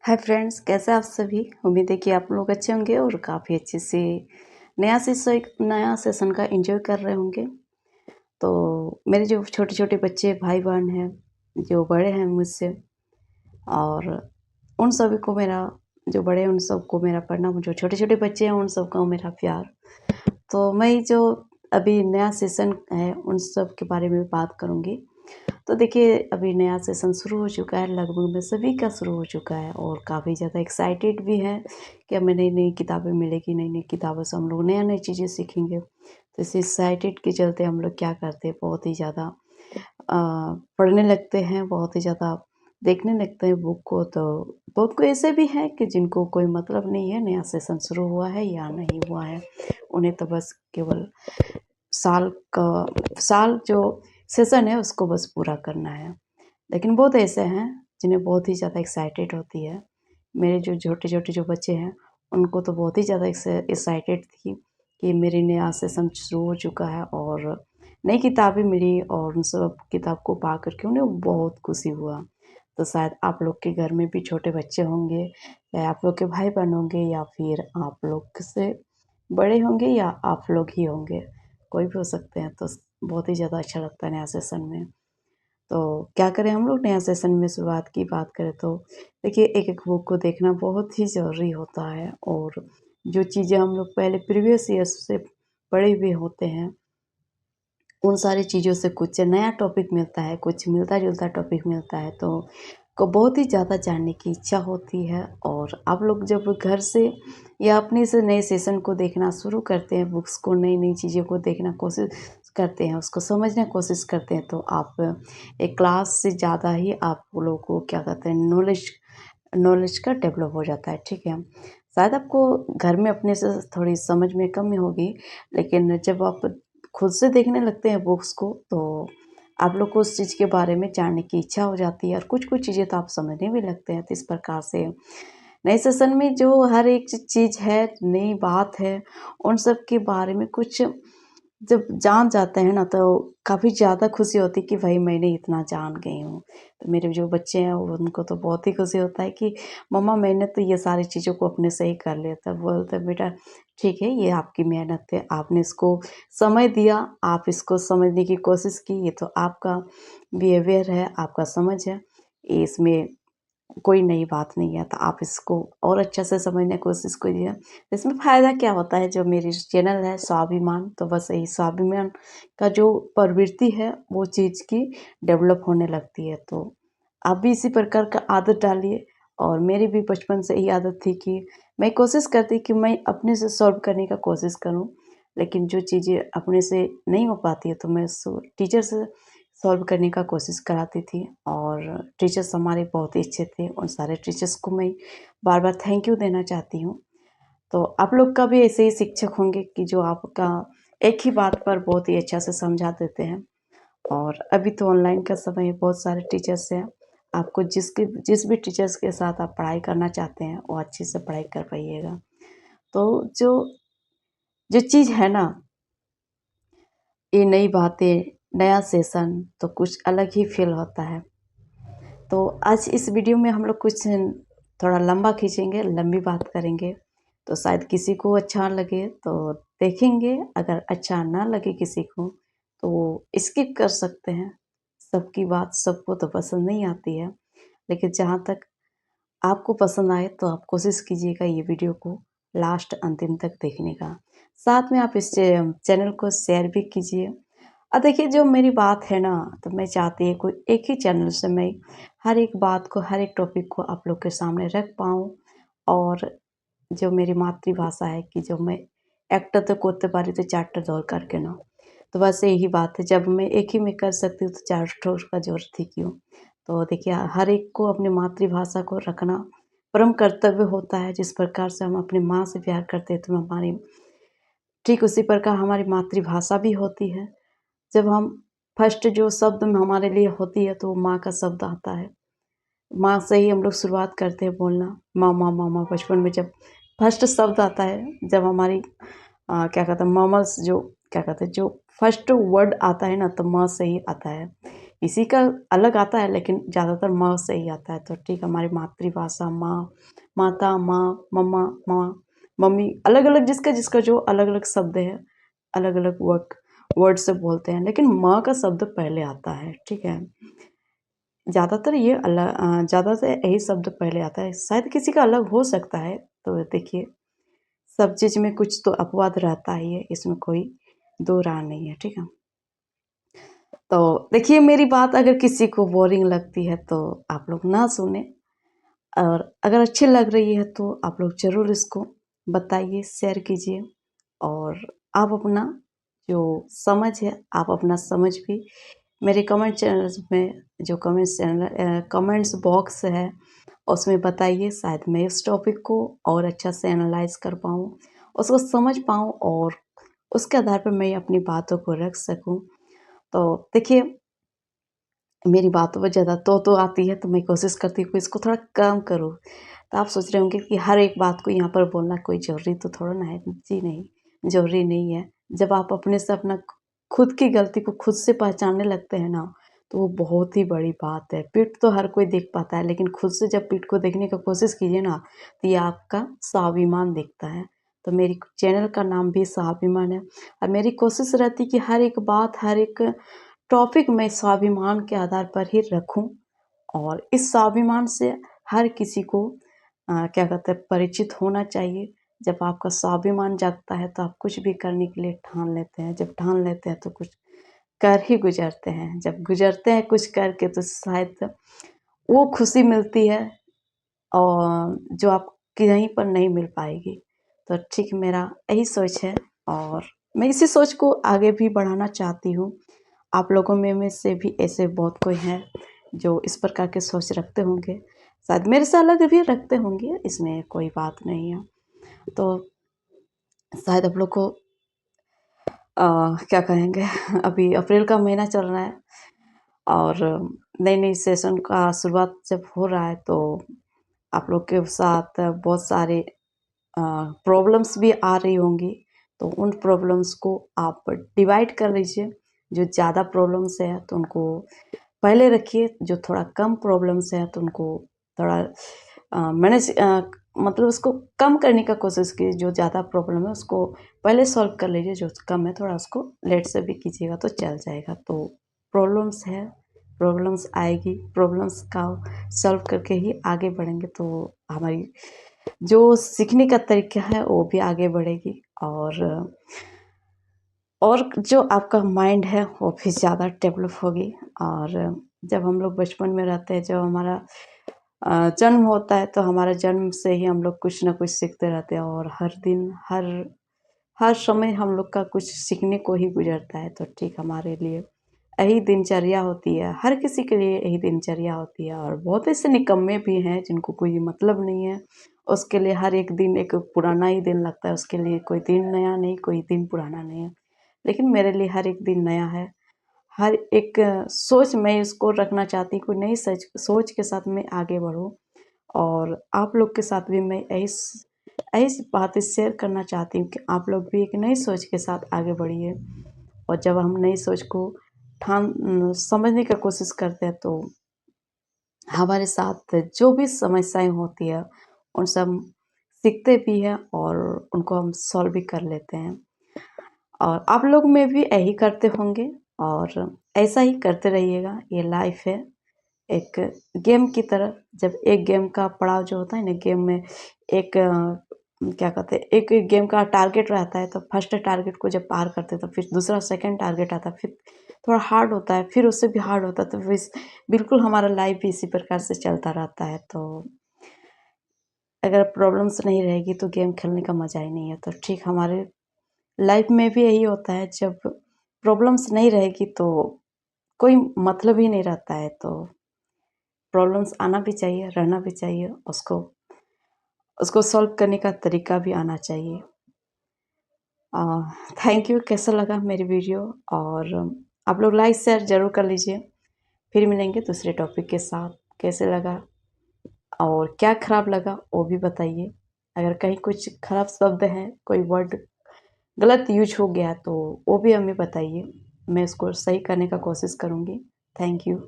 Hi friends, कैसे आप सभी। उम्मीद है कि आप लोग अच्छे होंगे और काफ़ी अच्छे से नया सेशन का एंजॉय कर रहे होंगे। तो मेरे जो छोटे छोटे बच्चे भाई बहन हैं, जो बड़े हैं मुझसे, और उन सभी को मेरा, जो बड़े हैं उन सबको मेरा प्रणाम, जो छोटे छोटे बच्चे हैं उन सबको मेरा प्यार। तो मैं जो अभी नया सेशन है उन सब के बारे में बात करूँगी। तो देखिए, अभी नया सेशन शुरू हो चुका है, लगभग में सभी का शुरू हो चुका है और काफ़ी ज़्यादा एक्साइटेड भी हैं कि हमें नई नई किताबें मिलेगी, नई नई किताबों से हम लोग नया नई चीज़ें सीखेंगे। तो इस एक्साइटेड के चलते हम लोग क्या करते हैं, बहुत ही ज़्यादा पढ़ने लगते हैं, बहुत ही ज़्यादा देखने लगते हैं बुक को। तो बहुत कोई ऐसे भी हैं कि जिनको कोई मतलब नहीं है नया सेशन शुरू हुआ है या नहीं हुआ है, उन्हें तो बस केवल साल का साल जो सेशन है उसको बस पूरा करना है। लेकिन बहुत ऐसे हैं जिन्हें बहुत ही ज़्यादा एक्साइटेड होती है। मेरे जो छोटे-छोटे जो बच्चे हैं, उनको तो बहुत ही ज़्यादा एक्साइटेड थी कि मेरे नया सेशन शुरू हो चुका है और नई किताबें मिली और उन सब किताब को पा कर के उन्हें बहुत खुशी हुआ। तो शायद आप लोग के घर में भी छोटे बच्चे होंगे, या आप लोग के भाई-बहन होंगे, या फिर आप लोग से बड़े होंगे, या आप लोग ही होंगे, कोई भी हो सकते हैं। तो बहुत ही ज़्यादा अच्छा लगता है नया सेशन में। तो क्या करें, हम लोग नया सेशन में शुरुआत की बात करें तो देखिए, एक-एक बुक को देखना बहुत ही ज़रूरी होता है और जो चीज़ें हम लोग पहले प्रीवियस ईयर्स से पढ़े हुए होते हैं, उन सारी चीज़ों से कुछ नया टॉपिक मिलता है, कुछ मिलता-जुलता टॉपिक मिलता है, तो को बहुत ही ज़्यादा जानने की इच्छा होती है। और आप लोग जब घर से या अपने से नए सेशन को देखना शुरू करते हैं, बुक्स को, नई-नई चीज़ों को देखना कोशिश करते हैं, उसको समझने की कोशिश करते हैं, तो आप एक क्लास से ज़्यादा ही आप लोगों को क्या कहते हैं, नॉलेज नॉलेज का डेवलप हो जाता है, ठीक है। शायद आपको घर में अपने से थोड़ी समझ में कमी होगी, लेकिन जब आप खुद से देखने लगते हैं बुक्स को, तो आप लोग को उस चीज़ के बारे में जानने की इच्छा हो जाती है और कुछ-कुछ चीज़ें तो आप समझने भी लगते हैं। तो इस प्रकार से नए सेशन में जो हर एक चीज़ है, नई बात है, उन सब के बारे में कुछ जब जान जाते हैं ना, तो काफ़ी ज़्यादा खुशी होती है कि भाई मैंने इतना जान गई हूँ। तो मेरे जो बच्चे हैं उनको तो बहुत ही खुशी होता है कि मम्मा मैंने तो ये सारी चीज़ों को अपने से ही कर लिया। तब बोलते हैं बेटा ठीक है, ये आपकी मेहनत है, आपने इसको समय दिया, आप इसको समझने की कोशिश की, ये तो आपका बिहेवियर है, आपका समझ है, इसमें कोई नई बात नहीं है, तो आप इसको और अच्छे से समझने की कोशिश कीजिए। इसमें फ़ायदा क्या होता है, जो मेरी चैनल है स्वाभिमान, तो बस यही स्वाभिमान का जो प्रवृत्ति है वो चीज़ की डेवलप होने लगती है। तो आप भी इसी प्रकार का आदत डालिए। और मेरी भी बचपन से यही आदत थी कि मैं कोशिश करती कि मैं अपने से सॉल्व करने का कोशिश करूँ, लेकिन जो चीज़ें अपने से नहीं हो पाती है तो मैं उसको टीचर से सॉल्व करने का कोशिश कराती थी। और टीचर्स हमारे बहुत ही अच्छे थे, उन सारे टीचर्स को मैं बार-बार थैंक यू देना चाहती हूँ। तो आप लोग का भी ऐसे ही शिक्षक होंगे कि जो आपका एक ही बात पर बहुत ही अच्छा से समझा देते हैं। और अभी तो ऑनलाइन का समय है, बहुत सारे टीचर्स हैं। आपको जिस भी टीचर्स के साथ आप पढ़ाई करना चाहते हैं, वो अच्छे से पढ़ाई कर पाइएगा। तो जो जो चीज़ है ना, ये नई बातें, नया सेशन, तो कुछ अलग ही फ़ील होता है। तो आज इस वीडियो में हम लोग कुछ थोड़ा लंबा खींचेंगे, लंबी बात करेंगे, तो शायद किसी को अच्छा लगे तो देखेंगे, अगर अच्छा ना लगे किसी को तो स्किप कर सकते हैं। सबकी बात सबको तो पसंद नहीं आती है, लेकिन जहाँ तक आपको पसंद आए तो आप कोशिश कीजिएगा ये वीडियो को लास्ट अंतिम तक देखने का। साथ में आप इस चैनल को शेयर भी कीजिए। देखिए, जो मेरी बात है ना, तो मैं चाहती हूँ कोई एक ही चैनल से मैं हर एक बात को, हर एक टॉपिक को आप लोग के सामने रख पाऊँ। और जो मेरी मातृभाषा है कि जो मैं एकटाते करते पारी तो चारटा दरकार केन। तो बस यही बात है, जब मैं एक ही में कर सकती हूँ तो चार ठोर का ज़रूरत ही क्यों। तो देखिए, हर एक को अपनी मातृभाषा को रखना परम कर्तव्य होता है। जिस प्रकार से हम अपनी माँ से प्यार करते हैं, तो हमारी ठीक उसी प्रकार हमारी मातृभाषा भी होती है। जब हम फर्स्ट जो शब्द में हमारे लिए होती है तो वो माँ का शब्द आता है। माँ से ही हम लोग शुरुआत करते हैं बोलना, मामा मामा। बचपन में जब फर्स्ट शब्द आता है, जब हमारी क्या कहते हैं, ममल्स जो क्या कहते हैं, जो फर्स्ट वर्ड आता है ना, तो माँ से ही आता है इसी का अलग आता है, लेकिन ज़्यादातर म से ही आता है। तो ठीक, हमारी मातृभाषा माँ, माता, माँ, मम्मा, माँ, मम्मी, अलग-अलग जिसका जिसका जो अलग-अलग शब्द है, अलग-अलग वर्ड से बोलते हैं, लेकिन माँ का शब्द पहले आता है, ठीक है। ज़्यादातर यही शब्द पहले आता है, शायद किसी का अलग हो सकता है। तो देखिए, सब चीज़ में कुछ तो अपवाद रहता ही है, इसमें कोई दो राह नहीं है, ठीक है। तो देखिए, मेरी बात अगर किसी को बोरिंग लगती है तो आप लोग ना सुने, और अगर अच्छी लग रही है तो आप लोग ज़रूर इसको बताइए, शेयर कीजिए। और आप अपना जो समझ है, आप अपना समझ भी मेरे कमेंट चैनल्स में, जो कमेंट्स बॉक्स है उसमें बताइए। शायद मैं इस टॉपिक को और अच्छा से एनालाइज कर पाऊँ, उसको समझ पाऊँ, और उसके आधार पर मैं अपनी बातों को रख सकूँ। तो देखिए, मेरी बातों में ज़्यादा तो आती है, तो मैं कोशिश करती हूँ कि इसको थोड़ा कम करूँ। तो आप सोच रहे होंगे कि हर एक बात को यहाँ पर बोलना कोई ज़रूरी तो थोड़ा ना है। जी नहीं, ज़रूरी नहीं है। जब आप अपने से अपना खुद की गलती को खुद से पहचानने लगते हैं ना, तो वो बहुत ही बड़ी बात है। पीठ तो हर कोई देख पाता है, लेकिन खुद से जब पीठ को देखने की कोशिश कीजिए ना, तो ये आपका स्वाभिमान दिखता है। तो मेरी चैनल का नाम भी स्वाभिमान है, और मेरी कोशिश रहती है कि हर एक बात, हर एक टॉपिक मैं स्वाभिमान के आधार पर ही रखूं, और इस स्वाभिमान से हर किसी को क्या कहते हैं, परिचित होना चाहिए। जब आपका स्वाभिमान जागता है तो आप कुछ भी करने के लिए ठान लेते हैं। जब ठान लेते हैं तो कुछ कर ही गुजरते हैं। जब गुजरते हैं कुछ करके, तो शायद वो खुशी मिलती है और जो आप कहीं पर नहीं मिल पाएगी। तो ठीक, मेरा यही सोच है, और मैं इसी सोच को आगे भी बढ़ाना चाहती हूँ। आप लोगों में से भी ऐसे बहुत कोई हैं जो इस प्रकार के सोच रखते होंगे, शायद मेरे से अलग भी रखते होंगे, इसमें कोई बात नहीं है। तो शायद आप लोग को क्या कहेंगे, अभी अप्रैल का महीना चल रहा है, और नई नई सेशन का शुरुआत जब हो रहा है, तो आप लोग के साथ बहुत सारे प्रॉब्लम्स भी आ रही होंगी। तो उन प्रॉब्लम्स को आप डिवाइड कर लीजिए। जो ज़्यादा प्रॉब्लम्स है तो उनको पहले रखिए, जो थोड़ा कम प्रॉब्लम्स है तो उनको थोड़ा मैनेज, मतलब उसको कम करने का कोशिश कीजिए। जो ज़्यादा प्रॉब्लम है उसको पहले सॉल्व कर लीजिए, जो कम है थोड़ा उसको लेट से भी कीजिएगा तो चल जाएगा। तो प्रॉब्लम्स है, प्रॉब्लम्स आएगी, प्रॉब्लम्स का सॉल्व करके ही आगे बढ़ेंगे, तो हमारी जो सीखने का तरीका है वो भी आगे बढ़ेगी, और जो आपका माइंड है वो भी ज़्यादा डेवलप होगी। और जब हम लोग बचपन में रहते हैं, जब हमारा जन्म होता है, तो हमारा जन्म से ही हम लोग कुछ ना कुछ सीखते रहते हैं, और हर दिन हर समय हम लोग का कुछ सीखने को ही गुजरता है। तो ठीक, हमारे लिए यही दिनचर्या होती है, हर किसी के लिए यही दिनचर्या होती है। और बहुत ऐसे निकम्मे भी हैं जिनको कोई मतलब नहीं है, उसके लिए हर एक दिन एक पुराना ही दिन लगता है, उसके लिए कोई दिन नया नहीं, कोई दिन पुराना नहीं है। लेकिन मेरे लिए हर एक दिन नया है। हर एक सोच मैं इसको रखना चाहती हूँ, कोई नई सोच के साथ मैं आगे बढ़ूँ, और आप लोग के साथ भी मैं ऐसी बातें शेयर करना चाहती हूँ कि आप लोग भी एक नई सोच के साथ आगे बढ़िए। और जब हम नई सोच को समझने की कोशिश करते हैं, तो हमारे साथ जो भी समस्याएं होती है उन सब सीखते भी हैं, और उनको हम सॉल्व भी कर लेते हैं। और आप लोग में भी यही करते होंगे, और ऐसा ही करते रहिएगा। ये लाइफ है एक गेम की तरह। जब एक गेम का पड़ाव जो होता है ना, गेम में एक क्या कहते हैं, एक एक गेम का टारगेट रहता है, तो फर्स्ट टारगेट को जब पार करते हैं तो फिर दूसरा सेकंड टारगेट आता है, फिर थोड़ा हार्ड होता है, फिर उससे भी हार्ड होता है। तो बिल्कुल हमारा लाइफ भी इसी प्रकार से चलता रहता है। तो अगर प्रॉब्लम्स नहीं रहेगी तो गेम खेलने का मज़ा ही नहीं है। तो ठीक, हमारे लाइफ में भी यही होता है, जब प्रॉब्लम्स नहीं रहेगी तो कोई मतलब ही नहीं रहता है। तो प्रॉब्लम्स आना भी चाहिए, रहना भी चाहिए, उसको उसको सॉल्व करने का तरीका भी आना चाहिए। Thank you. कैसा लगा मेरी वीडियो, और आप लोग लाइक शेयर ज़रूर कर लीजिए। फिर मिलेंगे दूसरे टॉपिक के साथ। कैसे लगा और क्या ख़राब लगा वो भी बताइए। अगर कहीं कुछ ख़राब शब्द हैं, कोई वर्ड गलत यूज हो गया तो वो भी हमें बताइए, मैं उसको सही करने का कोशिश करूँगी। Thank you.